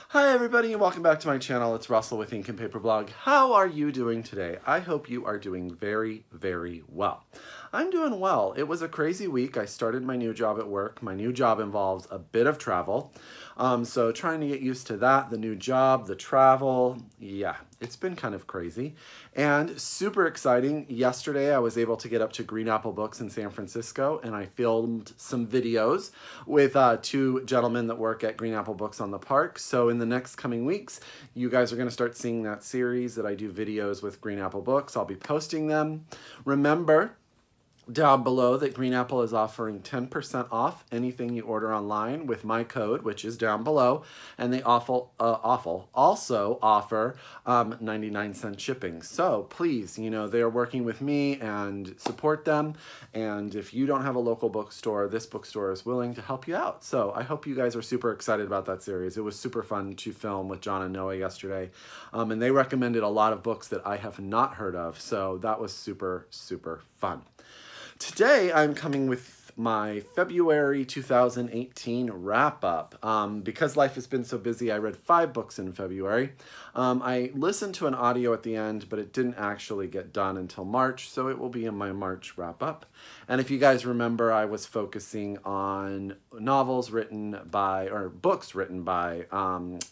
Hi everybody and welcome back to my channel. It's Russell with Ink and Paper Blog. How are you doing today? I hope you are doing very, very well. I'm doing well. It was a crazy week. I started my new job at work. My new job involves a bit of travel. So trying to get used to that, the new job, the travel, yeah, it's been kind of crazy. And super exciting, yesterday I was able to get up to Green Apple Books in San Francisco and I filmed some videos with two gentlemen that work at Green Apple Books on the park. So in the next coming weeks, you guys are going to start seeing that series that I do videos with Green Apple Books. I'll be posting them. Remember, down below that Green Apple is offering 10% off anything you order online with my code, which is down below, and they also offer 99-cent shipping. So please, they are working with me and support them. And if you don't have a local bookstore, this bookstore is willing to help you out. So I hope you guys are super excited about that series. It was super fun to film with John and Noah yesterday. And they recommended a lot of books that I have not heard of. So that was super, super fun. Today, I'm coming with my February 2018 wrap-up. Because life has been so busy, I read 5 books in February. I listened to an audio at the end, but it didn't actually get done until March, so it will be in my March wrap-up. And if you guys remember, I was focusing on novels written by, or books written by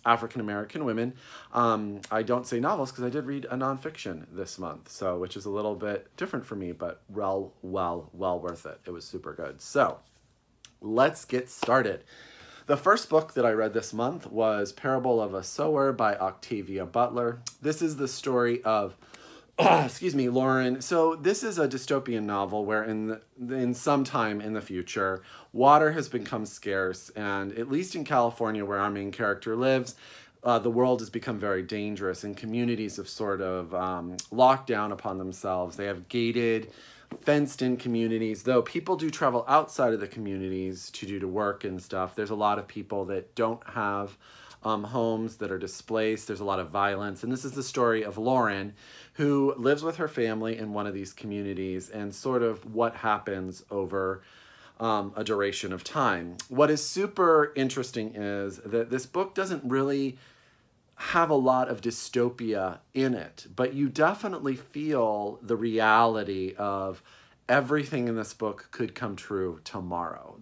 African-American women. I don't say novels because I did read a nonfiction this month, so which is a little bit different for me, but well worth it. It was super good. So let's get started. The first book that I read this month was Parable of a Sower by Octavia Butler. This is the story of Lauren. So this is a dystopian novel where in some time in the future, water has become scarce, and at least in California where our main character lives, the world has become very dangerous, and communities have sort of locked down upon themselves. They have gated, fenced-in communities, though people do travel outside of the communities to work and stuff. There's a lot of people that don't have homes, that are displaced. There's a lot of violence, and this is the story of Lauren, who lives with her family in one of these communities, and sort of what happens over a duration of time. What is super interesting is that this book doesn't really have a lot of dystopia in it, but you definitely feel the reality of everything in this book could come true tomorrow.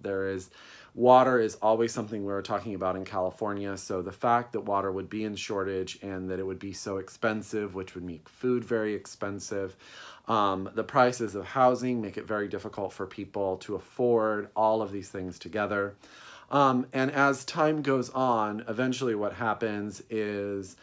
Water is always something we were talking about in California, so the fact that water would be in shortage and that it would be so expensive, which would make food very expensive. The prices of housing make it very difficult for people to afford all of these things together. And as time goes on, eventually what happens is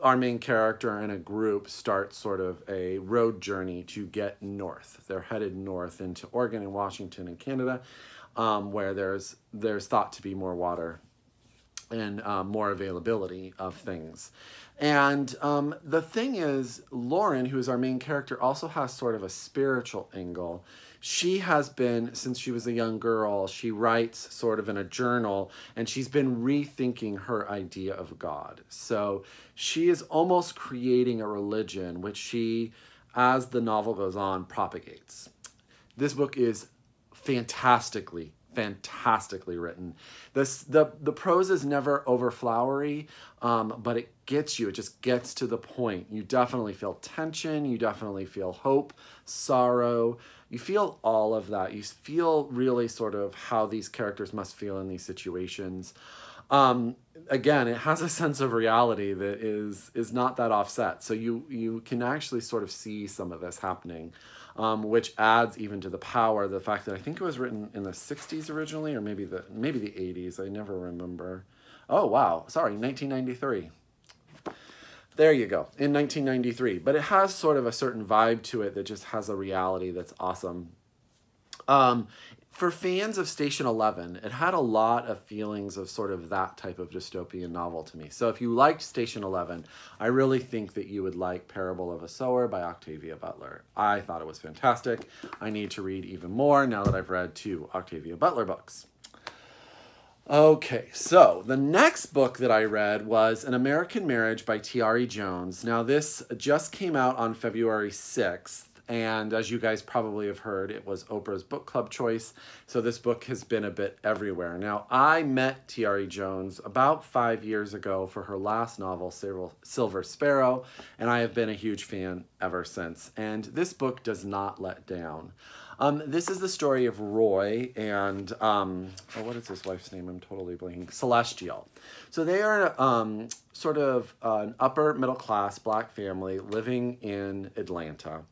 our main character and a group start sort of a road journey to get north. They're headed north into Oregon and Washington and Canada, where there's thought to be more water and more availability of things. And the thing is, Lauren, who is our main character, also has sort of a spiritual angle. She has been, since she was a young girl, she writes sort of in a journal, and she's been rethinking her idea of God. So she is almost creating a religion, which she, as the novel goes on, propagates. This book is fantastically written. The prose is never overflowery, but it gets you. It just gets to the point. You definitely feel tension. You definitely feel hope, sorrow. You feel all of that. You feel really sort of how these characters must feel in these situations. Again, it has a sense of reality that is not that offset. So you can actually sort of see some of this happening, which adds even to the power, the fact that I think it was written in the 60s originally, or maybe the 80s. I never remember. Oh, wow. Sorry, 1993. There you go, in 1993. But it has sort of a certain vibe to it that just has a reality that's awesome. For fans of Station 11, it had a lot of feelings of sort of that type of dystopian novel to me. So if you liked Station 11, I really think that you would like Parable of a Sower by Octavia Butler. I thought it was fantastic. I need to read even more now that I've read 2 Octavia Butler books. Okay, so the next book that I read was An American Marriage by Tayari Jones. Now this just came out on February 6th. And as you guys probably have heard, it was Oprah's book club choice. So this book has been a bit everywhere. Now, I met Tayari Jones about 5 years ago for her last novel, Silver Sparrow, and I have been a huge fan ever since. And this book does not let down. This is the story of Roy and, what is his wife's name? I'm totally blanking. Celestial. So they are sort of an upper middle class black family living in Atlanta.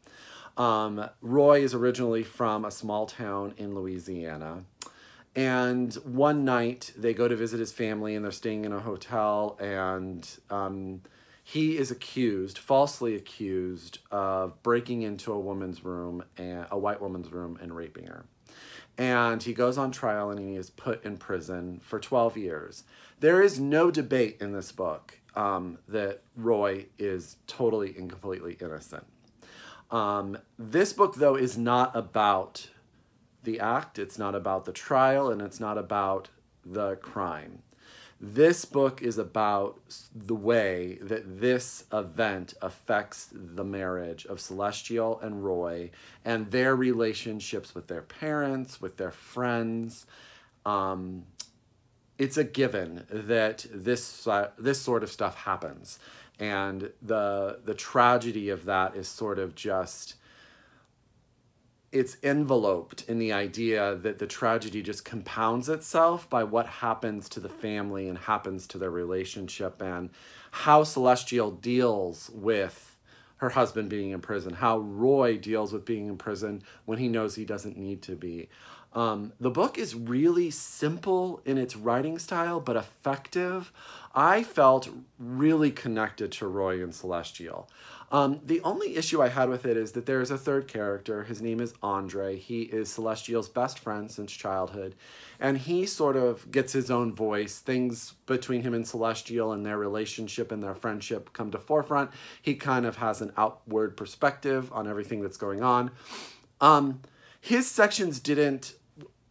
Roy is originally from a small town in Louisiana. And one night they go to visit his family and they're staying in a hotel, and he is falsely accused of breaking into a white woman's room and raping her. And he goes on trial and he is put in prison for 12 years. There is no debate in this book that Roy is totally and completely innocent. This book, though, is not about the act, it's not about the trial, and it's not about the crime. This book is about the way that this event affects the marriage of Celestial and Roy and their relationships with their parents, with their friends. It's a given that this sort of stuff happens. And the tragedy of that is sort of just, it's enveloped in the idea that the tragedy just compounds itself by what happens to the family and happens to their relationship, and how Celestial deals with her husband being in prison, how Roy deals with being in prison when he knows he doesn't need to be. The book is really simple in its writing style, but effective. I felt really connected to Roy and Celestial. The only issue I had with it is that there is a third character. His name is Andre. He is Celestial's best friend since childhood, and he sort of gets his own voice. Things between him and Celestial and their relationship and their friendship come to forefront. He kind of has an outward perspective on everything that's going on. His sections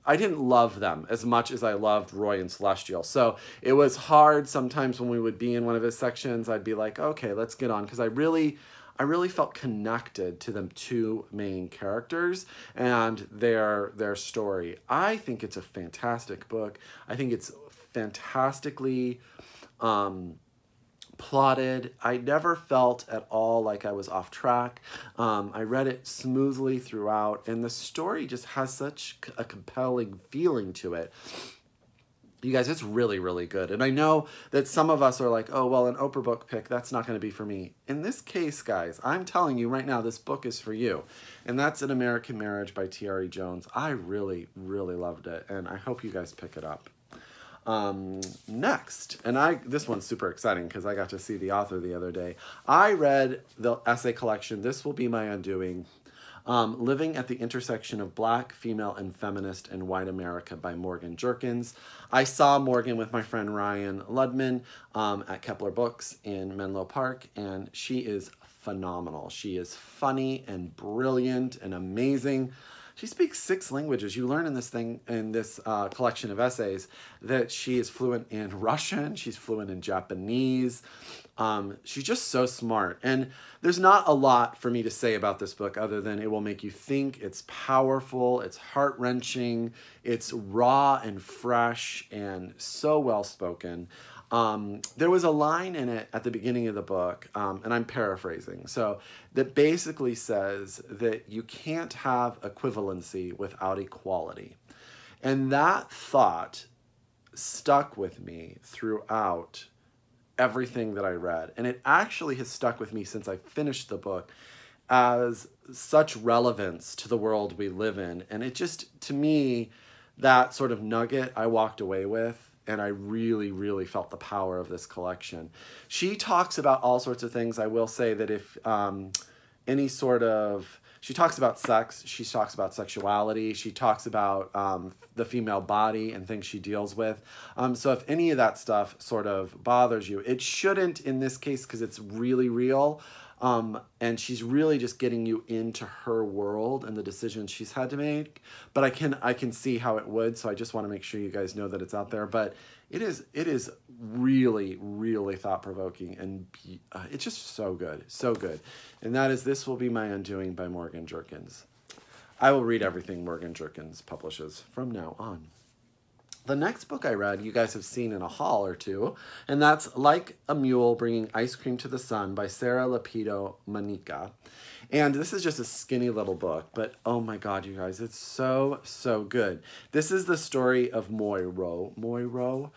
I didn't love them as much as I loved Roy and Celestial. So it was hard sometimes when we would be in one of his sections. I'd be like, okay, let's get on. Because I really felt connected to the two main characters and their story. I think it's a fantastic book. I think it's fantastically plotted. I never felt at all like I was off track. I read it smoothly throughout, and the story just has such a compelling feeling to it. You guys, it's really, really good. And I know that some of us are like, oh, well, an Oprah book pick, that's not going to be for me. In this case, guys, I'm telling you right now, this book is for you. And that's An American Marriage by Tayari Jones. I really, really loved it, and I hope you guys pick it up. Next, and this one's super exciting because I got to see the author the other day. I read the essay collection, This Will Be My Undoing, Living at the Intersection of Black, Female, and Feminist in White America by Morgan Jerkins. I saw Morgan with my friend Ryan Ludman at Kepler Books in Menlo Park, and she is phenomenal. She is funny and brilliant and amazing. She speaks 6 languages. You learn in this collection of essays that she is fluent in Russian. She's fluent in Japanese. She's just so smart. And there's not a lot for me to say about this book other than it will make you think. It's powerful. It's heart-wrenching. It's raw and fresh and so well-spoken. There was a line in it at the beginning of the book, and I'm paraphrasing, so that basically says that you can't have equivalency without equality. And that thought stuck with me throughout everything that I read. And it actually has stuck with me since I finished the book as such relevance to the world we live in. And it just, to me, that sort of nugget I walked away with. And I really, really felt the power of this collection. She talks about all sorts of things. I will say that if she talks about sex, she talks about sexuality, she talks about the female body and things she deals with. So if any of that stuff sort of bothers you, it shouldn't in this case because it's really real. And she's really just getting you into her world and the decisions she's had to make. But I can see how it would, so I just want to make sure you guys know that it's out there. But it is really, really thought-provoking, and it's just so good, so good. And that is This Will Be My Undoing by Morgan Jerkins. I will read everything Morgan Jerkins publishes from now on. The next book I read, you guys have seen in a haul or two, and that's Like a Mule Bringing Ice Cream to the Sun by Sarah Lapido Manyika. And this is just a skinny little book, but oh my God, you guys, it's so, so good. This is the story of Moiro,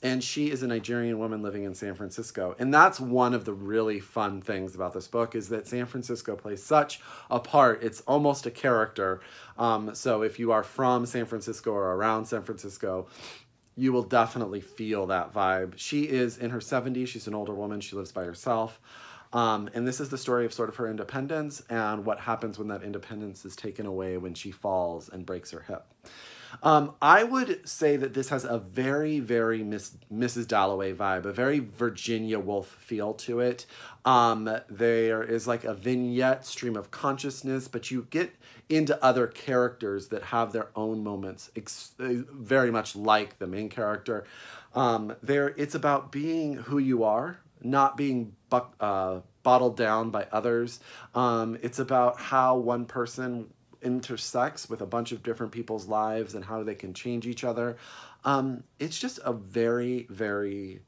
and she is a Nigerian woman living in San Francisco. And that's one of the really fun things about this book, is that San Francisco plays such a part. It's almost a character. So if you are from San Francisco or around San Francisco, you will definitely feel that vibe. She is in her 70s. She's an older woman. She lives by herself. And this is the story of sort of her independence and what happens when that independence is taken away when she falls and breaks her hip. I would say that this has a very, very Mrs. Dalloway vibe, a very Virginia Woolf feel to it. There is like a vignette stream of consciousness, but you get into other characters that have their own moments, very much like the main character. It's about being who you are, not being bottled down by others. It's about how one person intersects with a bunch of different people's lives and how they can change each other. It's just a very, very,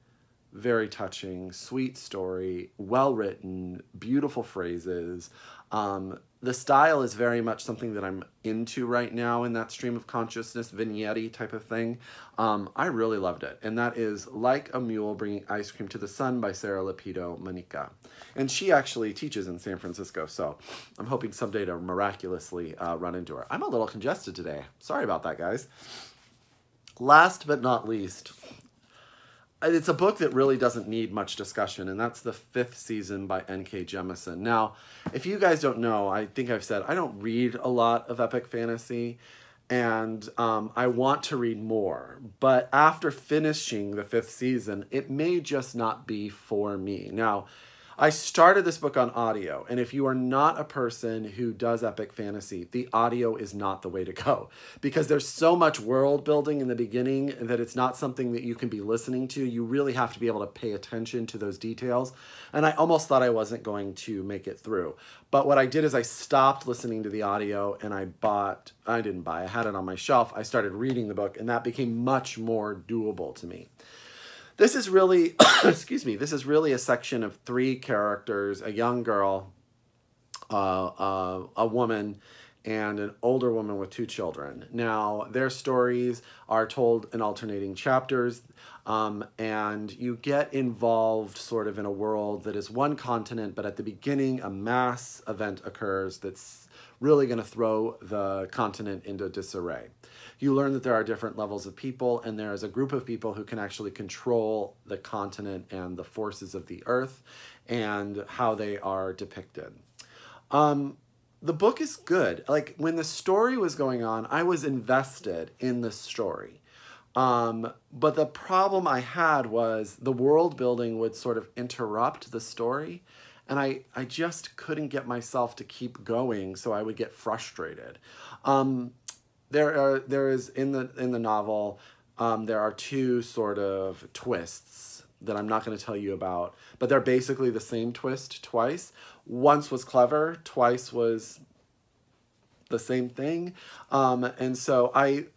very touching, sweet story, well-written, beautiful phrases. The style is very much something that I'm into right now in that stream of consciousness, vignette type of thing. I really loved it. And that is Like a Mule Bringing Ice Cream to the Sun by Sarah Lapido Manyika. And she actually teaches in San Francisco, so I'm hoping someday to miraculously run into her. I'm a little congested today. Sorry about that, guys. Last but not least, it's a book that really doesn't need much discussion, and that's The Fifth Season by N.K. Jemisin. Now, if you guys don't know, I think I've said I don't read a lot of epic fantasy, and I want to read more. But after finishing The Fifth Season, it may just not be for me. Now, I started this book on audio, and if you are not a person who does epic fantasy, the audio is not the way to go, because there's so much world building in the beginning that it's not something that you can be listening to. You really have to be able to pay attention to those details, and I almost thought I wasn't going to make it through. But what I did is I stopped listening to the audio, and I had it on my shelf. I started reading the book, and that became much more doable to me. This is really, this is really a section of three characters: a young girl, a woman, and an older woman with two children. Now, their stories are told in alternating chapters, and you get involved sort of in a world that is one continent, but at the beginning, a mass event occurs that's really going to throw the continent into disarray. You learn that there are different levels of people, and there is a group of people who can actually control the continent and the forces of the earth and how they are depicted. The book is good. Like, when the story was going on, I was invested in the story. But the problem I had was the world building would sort of interrupt the story, and I just couldn't get myself to keep going, so I would get frustrated. There is in the novel, there are two sort of twists that I'm not going to tell you about, but they're basically the same twist twice. Once was clever, twice was the same thing. And so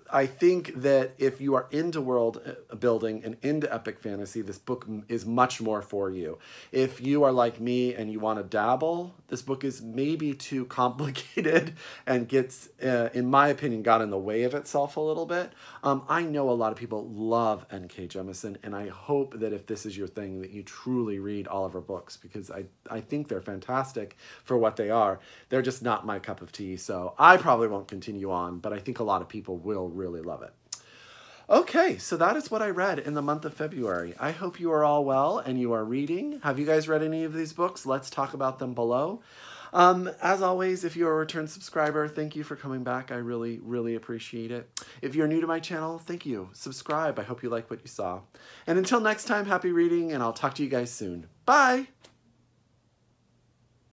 I think that if you are into world building and into epic fantasy, this book is much more for you. If you are like me and you want to dabble, this book is maybe too complicated and gets, in my opinion, got in the way of itself a little bit. I know a lot of people love N.K. Jemisin, and I hope that if this is your thing, that you truly read all of her books, because I think they're fantastic for what they are. They're just not my cup of tea, so I probably won't continue on, but I think a lot of people will really love it. Okay, so that is what I read in the month of February. I hope you are all well and you are reading. Have you guys read any of these books? Let's talk about them below. As always, if you're a return subscriber, thank you for coming back. I really, really appreciate it. If you're new to my channel, thank you. Subscribe. I hope you like what you saw. And until next time, happy reading, and I'll talk to you guys soon. Bye!